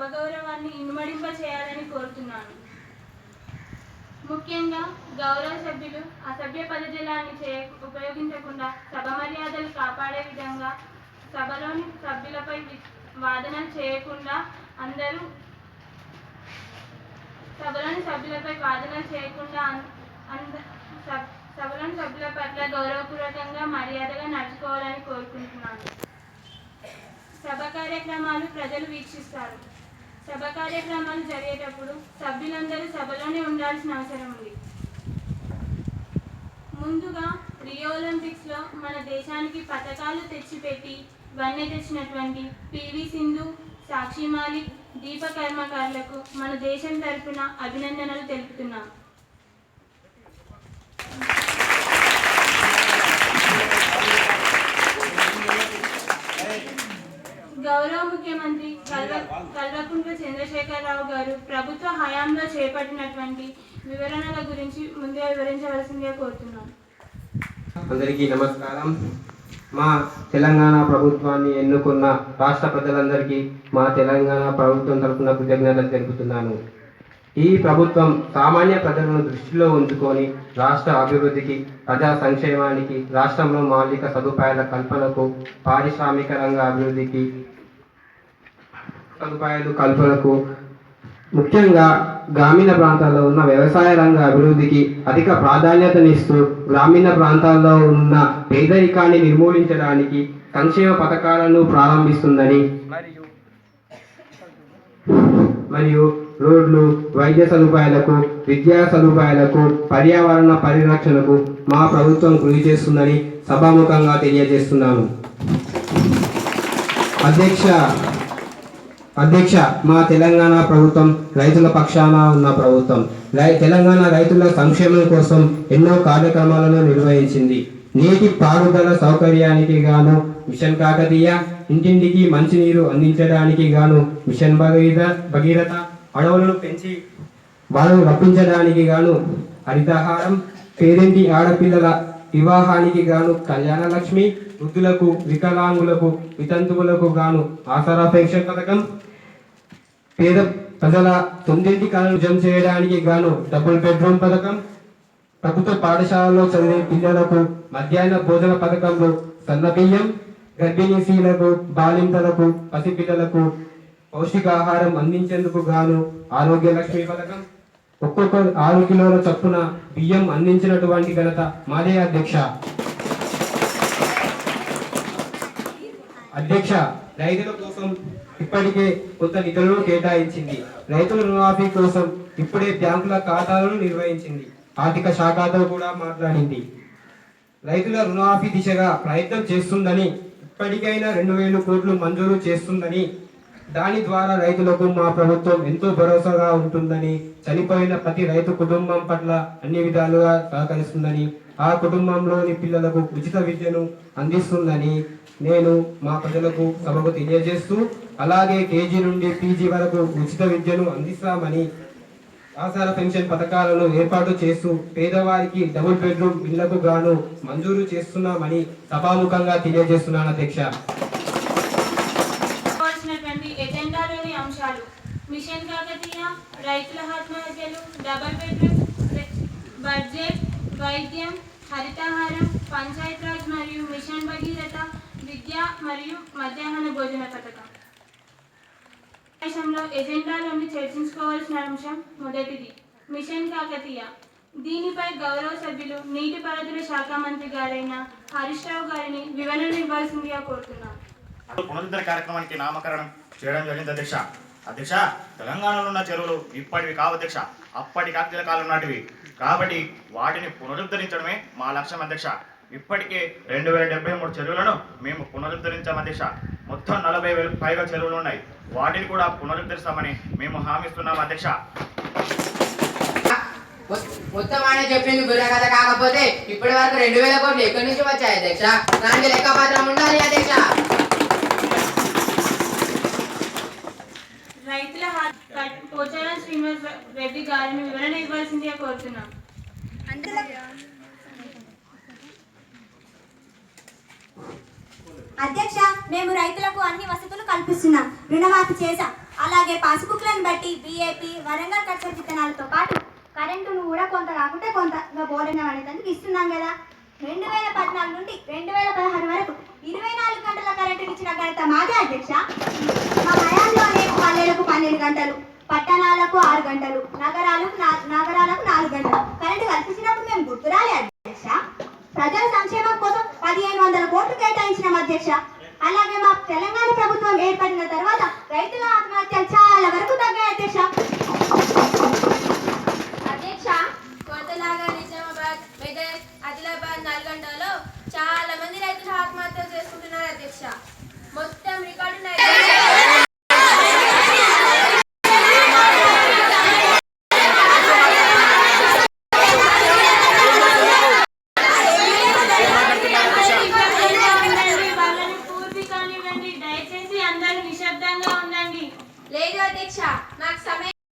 సభ గౌరవాన్ని ఇనుమడింప చేయాలని కోరుతున్నాను. ముఖ్యంగా గౌరవ సభ్యులు అసభ్య పదజాలాన్ని ఉపయోగించకుండా సభ మర్యాదలు కాపాడే విధంగా సభలోని సభ్యులపై వాదనలు చేయకుండా సభలోని సభ్యుల పట్ల గౌరవపూర్వకంగా మర్యాదగా నడుచుకోవాలని కోరుకుంటున్నాను. సభ కార్యక్రమాలు ప్రజలు వీక్షిస్తారు. సభ కార్యక్రమాలు జరిగేటప్పుడు సభ్యులందరూ సభలోనే ఉండాల్సిన అవసరం ఉంది. ముందుగా రియో ఒలింపిక్స్లో మన దేశానికి పథకాలు తెచ్చిపెట్టి వన్నె తెచ్చినటువంటి పివి సింధు, సాక్షి మాలిక్, దీప కర్మకారులకు మన దేశం తరఫున అభినందనలు తెలుపుతున్నాం. గౌరవ ముఖ్యమంత్రి కల్వకుంట్ల చంద్రశేఖరరావు గారు ప్రభుత్వ హయాంలో చేపట్టినటువంటి వివరణల గురించి ముందుగా వివరించవలసిందిగా కోరుతున్నాం. అందరికీ నమస్కారం. మా తెలంగాణ ప్రభుత్వాన్ని ఎన్నుకున్న రాష్ట్ర ప్రజలందరికీ మా తెలంగాణ ప్రభుత్వం తరఫున కృతజ్ఞతలు తెలుపుతున్నాను. ఈ ప్రభుత్వం సామాన్య ప్రజలను దృష్టిలో ఉంచుకొని రాష్ట్ర అభివృద్ధికి, ప్రజా సంక్షేమానికి, రాష్ట్రంలో మౌలిక సదుపాయాల కల్పనకు, పారిశ్రామిక రంగ అభివృద్ధికి కల్పనకు, ముఖ్యంగా గ్రామీణ ప్రాంతాల్లో ఉన్న వ్యవసాయ రంగ అభివృద్ధికి అధిక ప్రాధాన్యతనిస్తూ గ్రామీణ ప్రాంతాల్లో ఉన్న పేదరికాన్ని నిర్మూలించడానికి సంక్షేమ పథకాలను ప్రారంభిస్తుందని మరియు రోడ్లు, వైద్య సదుపాయాలకు, విద్యా సదుపాయాలకు, పర్యావరణ పరిరక్షణకు మా ప్రభుత్వం కృషి చేస్తుందని సభాముఖంగా తెలియజేస్తున్నాను. అధ్యక్ష, మా తెలంగాణ ప్రభుత్వం రైతుల పక్షాన ఉన్న ప్రభుత్వం. తెలంగాణ రైతుల సంక్షేమం కోసం ఎన్నో కార్యక్రమాలను నిర్వహించింది. నీటి పారుదల సౌకర్యానికి గాను మిషన్ కాకతీయ, ఇంటింటికి మంచినీరు అందించడానికి గాను మిషన్ భగీరథ, అడవులను పెంచి వాళ్ళను రప్పించడానికి గాను హరితహారం, పేరింటి ఆడపిల్లల వివాహానికి గాను కళ్యాణ లక్ష్మి, వృద్ధులకు, వికలాంగులకు, వితంతువులకు గాను ఆసరా పెన్షన్ పథకం, పేద ప్రజల తొమ్మిది కళలు నిజం చేయడానికి గాను డబుల్ బెడ్రూమ్ పథకం, ప్రభుత్వ పాఠశాలలో చదివే పిల్లలకు మధ్యాహ్న భోజన పథకంలో సన్నబియ్యం, గర్భిణీ స్త్రీలకు, బాలింతలకు, పసిపిల్లలకు పౌష్టికాహారం అందించేందుకు గాను ఆరోగ్య లక్ష్మి పథకం, ఒక్కొక్క 6 కిలోల చొప్పున బియ్యం అందించినటువంటి ఘనత మాదే. అధ్యక్ష, రైతుల కోసం ఇప్పటికే కొంత నిధులను కేటాయించింది. రైతుల రుణమాఫీ కోసం ఇప్పుడే బ్యాంకుల ఖాతాలను నిర్వహించింది. ఆర్థిక శాఖతో కూడా మాట్లాడింది. రైతుల రుణమాఫీ దిశగా ప్రయత్నం చేస్తుందని, ఇప్పటికైనా 2000 కోట్లు మంజూరు చేస్తుందని, దాని ద్వారా రైతులకు మా ప్రభుత్వం ఎంతో భరోసాగా ఉంటుందని, చనిపోయిన ప్రతి రైతు కుటుంబం పట్ల అన్ని విధాలుగా సహకరిస్తుందని, ఆ కుటుంబంలోని పిల్లలకు ఉచిత విద్యను అందిస్తుందని నేను మా ప్రజలకు సభకు తెలియజేస్తూ, అలాగే కేజీ నుండి పీజీ వరకు ఉచిత విద్యను అందిస్తామని, ఆసరా పెన్షన్ పథకాలను ఏర్పాటు చేస్తూ పేదవారికి డబుల్ బెడ్రూమ్ ఇళ్లకు గాను మంజూరు చేస్తున్నామని సభాముఖంగా తెలియజేస్తున్నాను. అధ్యక్ష, ఎజెండాలోని అంశాలు: మిషన్ కాకతీయ, రైతుల ఆత్మహత్యలు, డబుల్ బెడ్రూమ్, బడ్జెట్, వైద్యం, హరితహారం, పంచాయతీరాజ్ మరియు మిషన్ భగీరథ, విద్య మరియు మధ్యాహ్న భోజన పథకం. దేశంలో ఎజెండాలోని చర్చించుకోవాల్సిన అంశం మొదటిది మిషన్ కాకతీయ. దీనిపై గౌరవ సభ్యులు నీటిపారుదల శాఖ మంత్రి గారైన హరీష్ రావు గారిని వివరణ ఇవ్వాల్సిందిగా కోరుతున్నాం. పునరుద్ధరణ కార్యక్రమానికి నామకరణం చేయడం జరిగింది. అధ్యక్ష, తెలంగాణలో ఉన్న చెరువులు ఇప్పటివి కావు అధ్యక్ష, అప్పటి కాకతీయ కాలం నాటివి కాబట్టి వాటిని పునరుద్ధరించడమే మా లక్ష్యం. అధ్యక్ష, ఇప్పటికే 2073 చెరువులను మేము పునరుద్ధరించాం. అధ్యక్ష, మొత్తం 40,000 పైగా చెరువులు ఉన్నాయి. వాటిని కూడా పునరుద్ధరిస్తామని మేము హామీస్తున్నాం. అధ్యక్ష, మొత్తం ఆయన చెప్పింది బుర్ర కథ కాకపోతే ఇప్పటి వరకు 2000 కోట్లు ఎక్కడి నుంచి వచ్చాయి అధ్యక్ష? దానికి లెక్కపత్రం ఉండాలి అధ్యక్ష. రైతుల పోచారం శ్రీనివాస్ రెడ్డి గారిని వివరణ ఇవ్వాల్సిందిగా కోరుతున్నాం. అధ్యక్ష, మేము రైతులకు అన్ని వసతులు కల్పిస్తున్నాం, రుణమాఫీ చేశాం. అలాగే పాస్బుక్లను బట్టి బీఏపీ వరంగల్ కచ్చర్ విత్తనాలతో పాటు కరెంటును కూడా కొంత కాకుంటే కొంత బోర్డు అనేందుకు ఇస్తున్నాం కదా. 2014 నుండి 2016 వరకు 24 గంటల కరెంటు ఇచ్చిన ఘనత మాదే అధ్యక్ష. మా హయాంలోనే పల్లెలకు 12 గంటలు, పట్టణాలకు 6 గంటలు, నగరాలకు 4 గంటలు కరెంటు కల్పించినప్పుడు మేము గుర్తురాలే అధ్యక్ష. ప్రజల సంక్షేమం కోసం 1500 కోట్లు కేటాయించిన అధ్యక్ష. అలాగే మా తెలంగాణ ప్రభుత్వం ఏర్పడిన తర్వాత రైతుల ఆత్మహత్యలు చాలా వరకు తగ్గాయి అధ్యక్ష. అధ్యక్ష, కొత్తలాగా నిజామాబాద్, మెదక్, ఆదిలాబాద్, నల్గొండలో చాలా మంది రైతులు ఆత్మహత్యలు చేసుకుంటున్నారు అధ్యక్ష. మొత్తం రికార్డు పూర్తి కానివ్వండి. దయచేసి అందరూ నిశ్శబ్దంగా ఉండండి. లేదు అధ్యక్ష,